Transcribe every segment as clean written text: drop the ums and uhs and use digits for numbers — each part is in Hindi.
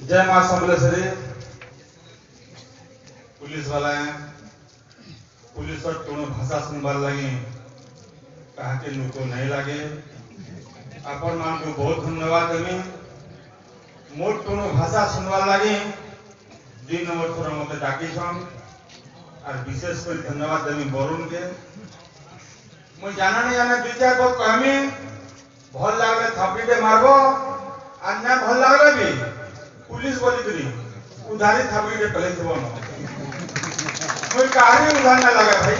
जय मां समलेश्वरी। पुलिस वाला है, पुलिस और टोन भाषा सुनवार लगे कहा के नुको नहीं लगे। आपण मान को बहुत धन्यवाद देमी। मोर टोन भाषा सुनवार लगे 2 नंबर थोड़ा मत डाकी छन और विशेष कर धन्यवाद देमी वरुण के। मुझे जाना नहीं जाना 2-4 बात कहमी भल लागले थापीटे मारबो और ना भल लागले भी पुलिस बोली करी उधारी थापीटे पले थबो न कोई कहानी उधार ना लगे भाई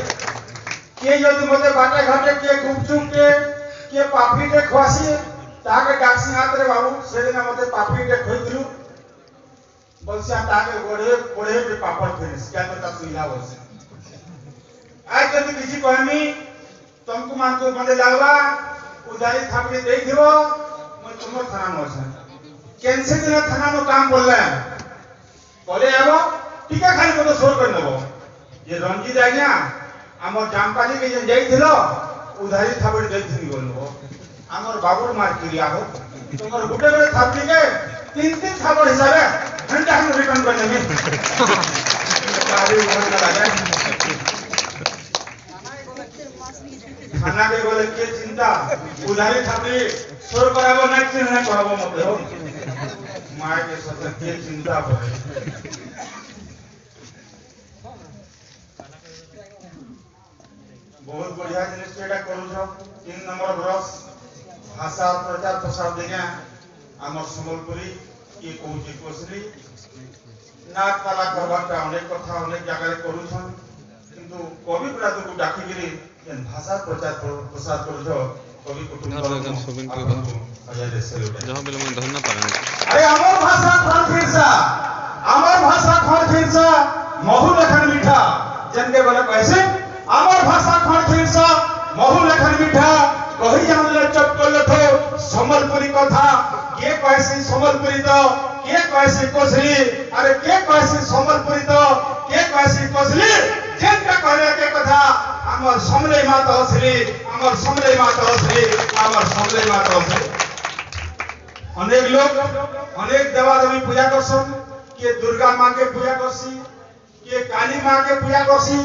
के जदि मते बाटे घाटे के गुपचुप के पापीटे खवासी ताके डाक्सी हाथ रे बाबू सेदिना मते पापीटे खोइदिलु बलसिया ताके गोड़े पे पापड़ फेरिस क्या तो ता सुइला बसे आज जदि किसी कहमी तुमको मान को मते लागवा उधारी थापीटे देई दिबो मैं तुमर थाना में छै कैंसे दिन थाना में काम बोल रहे हैं बोले आबो ठीक है खाली को सोर कर नबो ये रंजीत आज्ञा हमर जामपाली के जे जाइथिलो उधारी थापीटे देइथिनी बोलबो हमर बाबूर मार क्रिया हो तुमर गुटे बड़े थापड़ी के 3-3 थापड़ हिसाबे घंटा हम रिटर्न कर देंगे गाड़ी उधर लगा खाना के बोले के चिंता उधारी थापड़ी सोर कराबो ना चिन्ह कराबो मत हो माय के साथ के चिंता पड़े। बहुत बढ़िया जिनिस एटा करू छ 3 नंबर बरस भाषा प्रचार प्रसार देगा आम सम्बलपुरी ये कहूँ कोसली नाच पाला करवाटा अनेक कथा अनेक जगह करूछन किंतु कवि प्रादु को डाकिगिरी भाषा प्रचार प्रसार करू कवि कुटुंब अरे अमर भाषा खर खिरसा महु लेखन मीठा जनके बोले कैसे अमर भाषा खर खिरसा महु लेखन मीठा कही जानले चपकल थो सम्बलपुरी कथा के कैसे सम्बलपुरी तो के कैसे कोसली अरे के कैसे सम्बलपुरी तो के कैसे कोसली जेनका कहले के कथा हमर समले माता असली हमर समले माता असली हमर समले माता असली। अनेक लोग अनेक देवा देवी पूजा करसन के दुर्गा मां के पूजा करसी के काली मां के पूजा करसी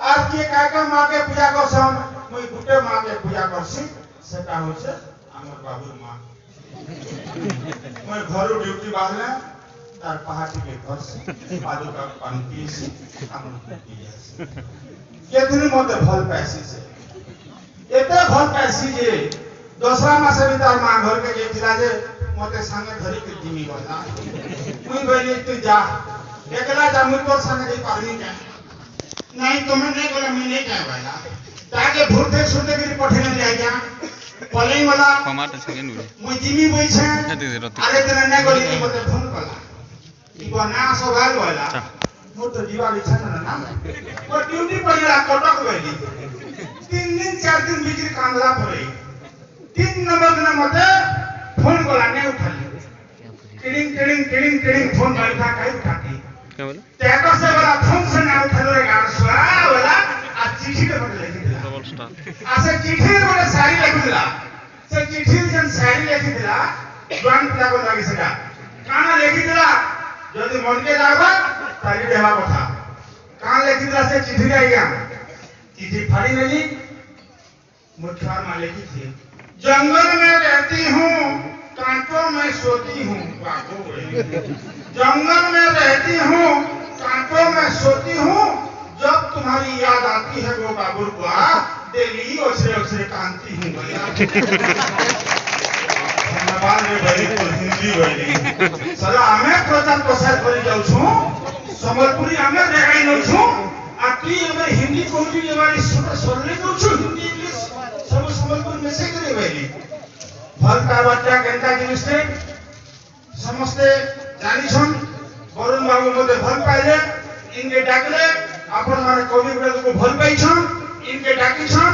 और के काका मां के पूजा करसन मुई गुटे मां के पूजा करसी सेटा होছে हमर बाबूर मां मैं घर ड्यूटी बाहले तार पहाड़ी के घर से पादुका पानी पीसी हमर पीसी केतनी मते भल पैसी से एते भल पैसी जे दूसरा मासे भी तार मां घर के गेथिला जे मते संगे धरी के दिमी गला मुई गली तू जा एकला जा मुई तोर संगे पानी जा नहीं तुम नहीं बोला मैं नहीं कह वाला ताके भूते सुनते गिरी पठेन ले आया पलई वाला टमाटर सेकेंड मुई दिमी बोई छे अरे तने नहीं गली की मते फोन कला ई बना सवाल वाला मोर तो दिवाली छ ना और ड्यूटी पड़ला कटक गली 3 दिन 4 दिन बिजली कांगला पड़े 3 नंबर दिन मते फोन कला नहीं उठाली टिडिंग फोन बैठा काई उठाती क्या बोले टेको से वाला फोन से ना उठालो रे गाना सुआ वाला आ चिट्ठी के बदले लिखि दिला डबल स्टार आसे चिट्ठी रे सारी लिखि दिला से चिट्ठी जन सारी लिखि दिला ड्राइंग पिला को लागी सेटा काना लिखि दिला जदी मन के जाबा तारी देवा कथा कान लिखि दिला से चिट्ठी रे आइया चिट्ठी फाड़ी नहीं मुठ्ठार में लिखी थी जंगल में रहती हूँ कांटों में सोती हूँ जंगल में रहती हूँ कांटों में सोती हूँ जब तुम्हारी याद आती है वो बाबुर बुआ दिल्ली ओछरे ओछरे कांती हूँ धन्यवाद रे भाई तो हिंदी भाई साला हमें प्रचार प्रसार करी जाऊ छु सम्बलपुरी हमें देखाई नउ छु आ की हमें हिंदी कहू जे वाली सुनले नउ छु हिंदी इंग्लिश सब सम्बलपुर में से करे भाई भल का बच्चा केंता जिनिस थे समस्ते जानी छन वरुण बाबू मते भल पाइले इनके डाकले अपन माने कवि गुरु को भल पाई छन इनके डाकी छन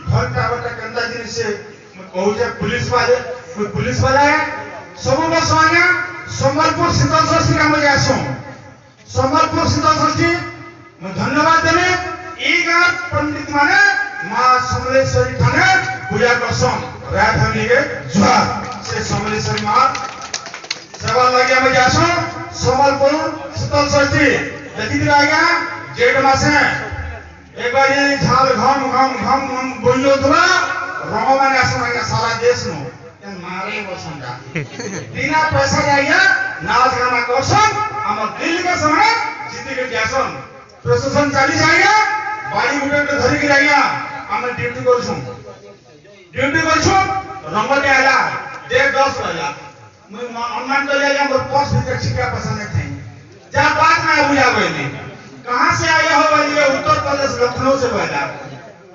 भल का बच्चा केंता जिनिस से कहू जे पुलिस वाला है सब बसवाना सम्बलपुर शीतल षष्ठी का मजा आसो सम्बलपुर शीतल षष्ठी मैं धन्यवाद देने ई गांव पंडित माने मां समलेश्वरी थाने पूजा करसम रात हमनी के जुआ से समलेश्वरी मां सेवा लगे में जासो सम्बलपुर शीतल षष्ठी देखी थी आज्ञा जेठ मासे एक बार ये झाल घम घम घम घम बोलियो थोड़ा रंग मैंने आज्ञा सारा देश नो मारे बसंगा बिना पैसा आज्ञा नाच गाना करसन हम दिल्ली के समय जीती के जैसन प्रशासन चाली आज्ञा बाड़ी गुटे के धरी के आज्ञा हम ड्यूटी करछुं रंग के आला 10 बजा मैं अनुमान कर लिया मोर पर्स भीतर छिपा पसंद नहीं थे जा बात में बुझा गई कहां से आया हो बोलिए उत्तर प्रदेश लखनऊ से बोला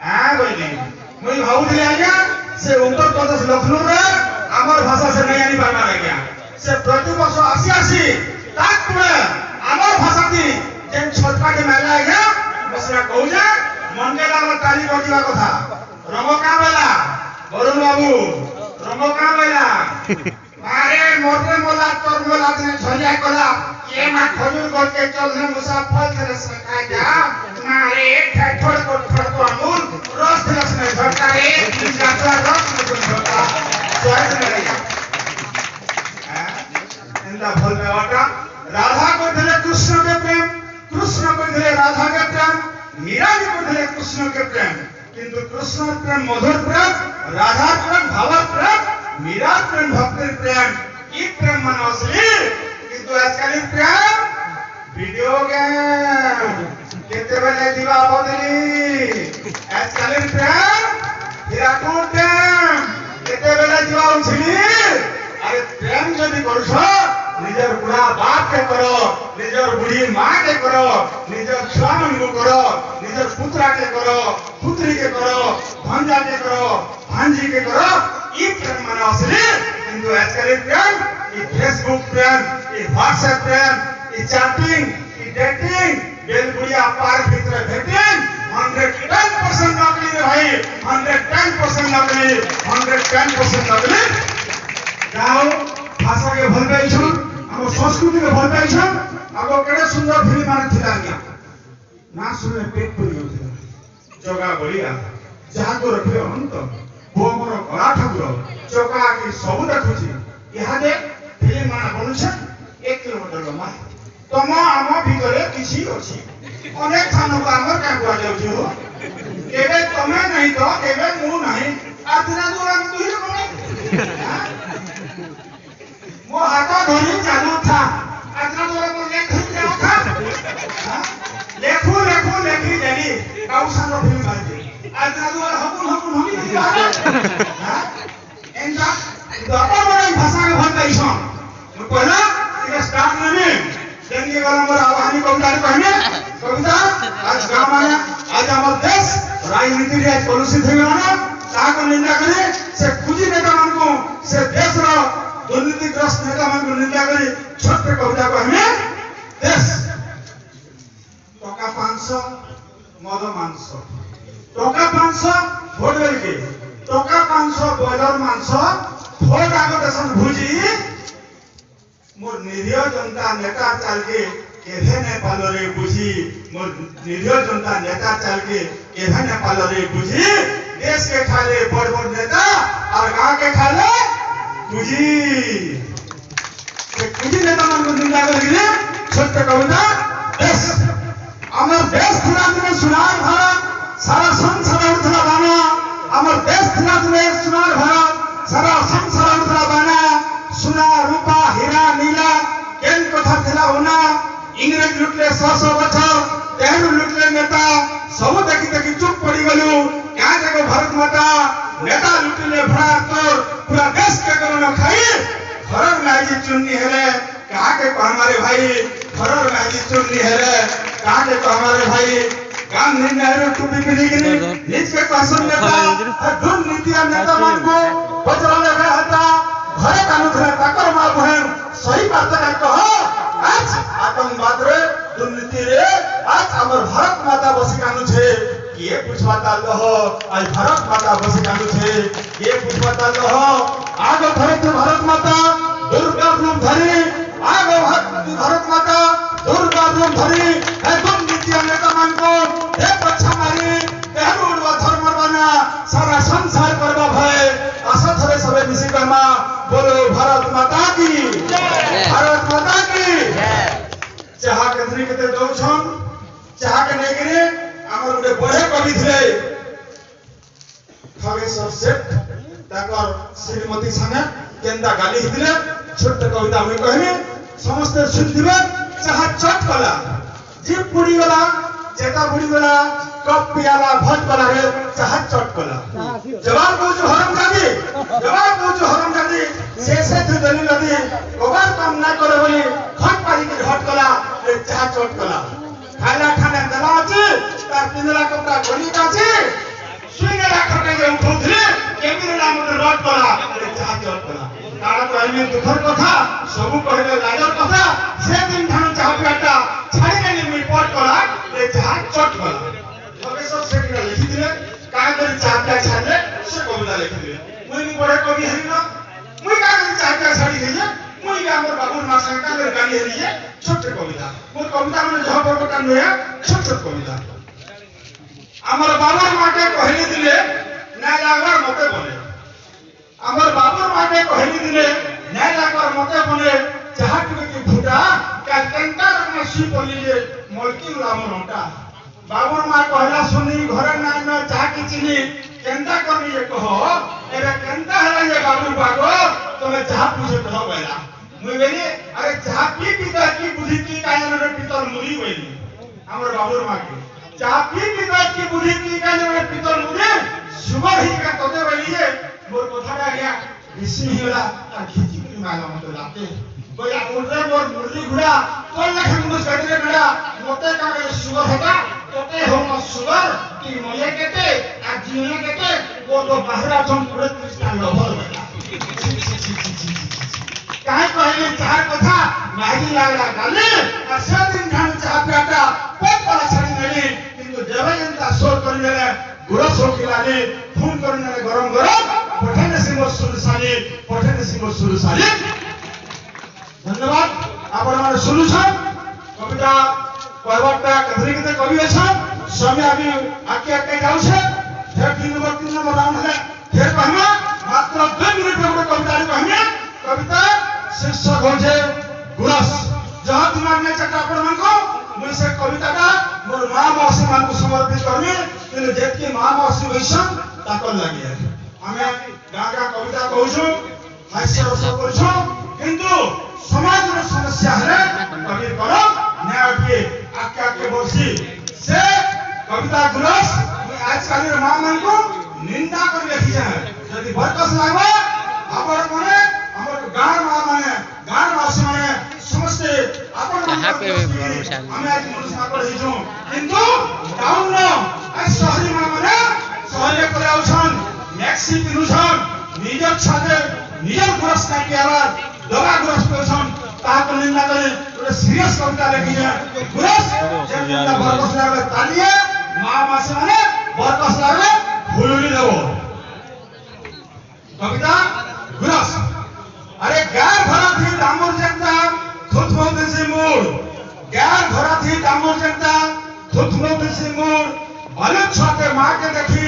हां बोली मैं भाऊ ले आया से उत्तर प्रदेश लखनऊ रे हमर भाषा से नहीं आनी पाबा गया से प्रति वर्ष 80 ताक में हमर भाषा थी जेन छटका के मेला आया मसरा कहूजा मन के नाम ताली बजिवा कथा रंग का बेला वरुण बाबू रंग का बेला अरे मोटे मोला तोर मोला ने झलिया कला ये मा खजूर गोल के चलने मुसाफर तरस में खाए जा मारे ठठोड़ को ठड़को अमूल रस तरस में झटका रे जातरा रस में तुम झटका स्वाद में रही इंदा भल में वाटा राधा को दिले कृष्ण के प्रेम कृष्ण को दिले राधा के प्रेम मीरा जी को दिले कृष्ण के प्रेम किंतु कृष्ण प्रेम मधुर प्रेम राधा प्रेम भाव प्रेम मीरा प्रेम भक्ति प्रेम ई प्रेम मन असली किंतु आजकल प्रेम वीडियो गेम केते बेले दिवा बदली आजकल प्रेम हिराकुट प्रेम केते बेले दिवा उछली अरे प्रेम जदी करछो निजर बुढ़ा बाप के करो निजर बुढ़ी मां के करो निजर छुआ मन को करो निजर पुत्रा के करो पुत्री के करो भांजा के करो भांजी के करो ई प्रेम मन असली किंतु आजकल प्रेम ई फेसबुक प्रेम ई व्हाट्सएप प्रेम ई चैटिंग ई डेटिंग बेल बुढ़िया पार भीतर भेटिंग 110% नकली रे भाई 110% नकली 110% नकली गाओ भाषा के भल पाइछन हम संस्कृति के भल पाइछन अब केडे सुंदर फिल्म माने थिला गया ना सुने पेट पुरी होथिला जगा बलिया जहा को रखियो अंत वो मोर गला ठाकुर चौका की सब देखुची यहा दे फिल्म माना बनुछ 1 किलोमीटर लंबा तम आम भितरे किछि अछि अनेक थान को आमर का हुआ जाउछि हो केबे तमे नहीं तो केबे मु नहीं आतना दूर हम तुही कोनी वो हाथा धरी चालू था आतना दूर को लेख जाओ था लेखी देली काउसान फिल्म बाजी आतना दूर हम नहीं हां एंदा दापर बड़े भाषा के भल पाइछन मैं पहला इके स्टार्ट में देंगे वाला मोर आवाहनी कविता कहने कविता आज गांव आया आज हमर देश राजनीति रे कलुषित हो गया ता को निंदा करे से खुजी नेता मन को से देश रो दुर्नीतिग्रस्त नेता मन को निंदा करी छोटे कविता को हमें देश टका 500 मद मांस टका 500 भोट बेलके टका 500 बॉयलर मांस भोट आगो देशन भुजी मोर निरीह जनता नेता चाल के केभे ने पालरे बुझी मोर निरीह जनता नेता चाल के केभे ने पालरे बुझी देश के खाले बड़ बड़ नेता और गांव के खाले तुझी नेता मन को निंदा करके छोटे कविता देश अमर देश थिला दिने सुनार भारत सारा संसार उठला बाना अमर देश थिला दिने सुनार भारत सारा संसार उठला बाना सुना रूपा हीरा नीला केन कथा थिला होना इंग्रेज लुटले 100 बछर तेहरु लुटले नेता सब देखि देखि चुप पड़ी गलु क्या जगह भारत माता नेता लुटले भड़ा तोर पूरा देश के करोना खाई घरर मैजी चुन्नी हेले कहा के हमारे भाई घरर मैजी चुन्नी हेले कहा के हमारे भाई गांधी नेहरू टूपी पहनी गिनी निज के शासन नेता दुर्नीति नेता मन को बचराले गया था घरे कानुथले ताकर मा बहन सही बात का कहो आज आतंकवाद रे दुर्नीति रे आज हमर भारत माता बसी कानु छे ये पूछवाता लहो आज भारत माता बसी कानु छे ये पूछवाता लहो आगो भारत माता दुर्गा रूप धरी आगो भारत माता दुर्गा रूप धरी है दुर्नीति नेता मन को एक अच्छा मारी तेहरु उड़वा धर्म बना सारा संसार करबा भय आशा थरे सबे मिसी कमा बोलो भारत माता की जय भारत माता की जय। चाहा केतरी केते दौछन चाहा के नेगरे हमर गुटे बड़े कवि थिले खगेश्वर सेठ ताकर श्रीमती संगे केंदा गाली हिथिले छोट कविता मुई कहबे समस्त सुनथिबे चाहा चट कला जीप बुड़ी गला जेता बुड़ी गला कप पियाला भट कला रे चाहा चट कला जवाब पूछो हरमजादी शेषे थु दली नदी ओबार काम ना करे बोली खट पारी के हट कला रे चाहा चट कला खाना खाना दला अछि तार पिंदला कपड़ा गोली काछि सुइनेला खटे जे उठौथिले केमिरला मते रट कला रे चाहा चट कला तारा तो आइमे दुखर कथा सबु कहले लाजर कथा से दिन ठान चाहा पियाटा छाड़ी ने मी पट कला रे चाहा चट कला खगेश्वर सेठ लिखि दिले का करी चाहा पिया छाड़ले से कविता लिखि दिले मुई भी बड़े कवि हई ना मुई का करी चाहा पिया छाड़ी दिए मुई का हमर बाबूर मा संका कर गाली हरिए छोट कविता मोर कविता माने जह बड़का नया छोट छोट कविता हमर बाबूर मा के कहली दिले ना लागवर मते बोले हमर बाबूर मा के कहली दिले ना लागवर मते बोले चाहा के फुटा का कंटा में सी बोलिले मोलकी लाम नोटा बाबूर मा कहला सुनी घर ना न चाहा की चिनी केंदा करनी ये कहो एबे केंदा हला ये बाबूर बागो तमे चाहा पूछे कहो बेला मुई बेली अरे चाहा पी पीता की बुद्धि की कायन रे पितर मुरी बेली हमर बाबूर मा के चाहा पी पीता की बुद्धि की कायन रे पितर मुरी सुगर ही का तोते बेली ये मोर कथाटा गया ऋषि हिला आ खिची की माला मते लाते बोला उड़रे मोर मुरली घुड़ा कोन लखन मुस गडरे घुड़ा मोते का सुगर होता तोते हो म सुगर की मले केते आ जीने केते वो तो बाहरा जम पूरे कृष्ण लभर बेटा काहे कहले चार कथा मागी लागला गाले आ से दिन ठान चाहा पियाटा पेट वाला छाड़ी नेली किंतु देवयंता सोर करि देले गुरस हो खिलाले फोन करने गरम गरम पठन सिंह सुरसाली धन्यवाद आपण माने सुनुछन कविता कहवाटा कथरी के कवि अछन समय अभी आके जाउ छे फिर 3 नंबर राउंड है फिर कहमा मात्र 2 मिनट में ଗୋଟେ कविता कहमे कविता शीर्षक हो जे गुरस जहां दिमाग में चटा आपण मानको मुई से कविताटा मोर मां मौसी मान को समर्पित करमी कि जेतकी मां मौसी होइसन ताकल लागि हमें गागा कविता कहूछु हास्य रस करछु किंतु समाज में समस्या है कवि करो न्याय के आके बरसी से कविता गुरस आज काली मां मान को निंदा कर लिखि जाए यदि बरकस लागबा आपण माने हमर गांव मौसी माने समस्त आपण हमें आज मनुष्य पर हिजो किंतु टाउन नो आज शहरी माने सहले करे आउछन मैक्सी पिनुछन निजर छाते निजर गुरस का आवाज दगा गुरस करछन ताको निंदा करे ଗୋଟେ सीरियस कविता लिखि जाए गुरस जेंदा बरकस लागले तालिए मां मासी माने बरकस लागले फुलुली देबो कविता गुरस अरे गार भरा थी दामोर जनता थुथमोते से मोड़ गार भरा थी दामोर जनता थुथमोते से मोड़ बालू छाते मां के देखी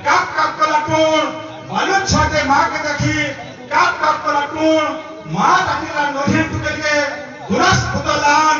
काप काप कला टोन बालू छाते मां के देखी काप काप कला टोन मां टाकीला नोधे टुके गुरस पुतलान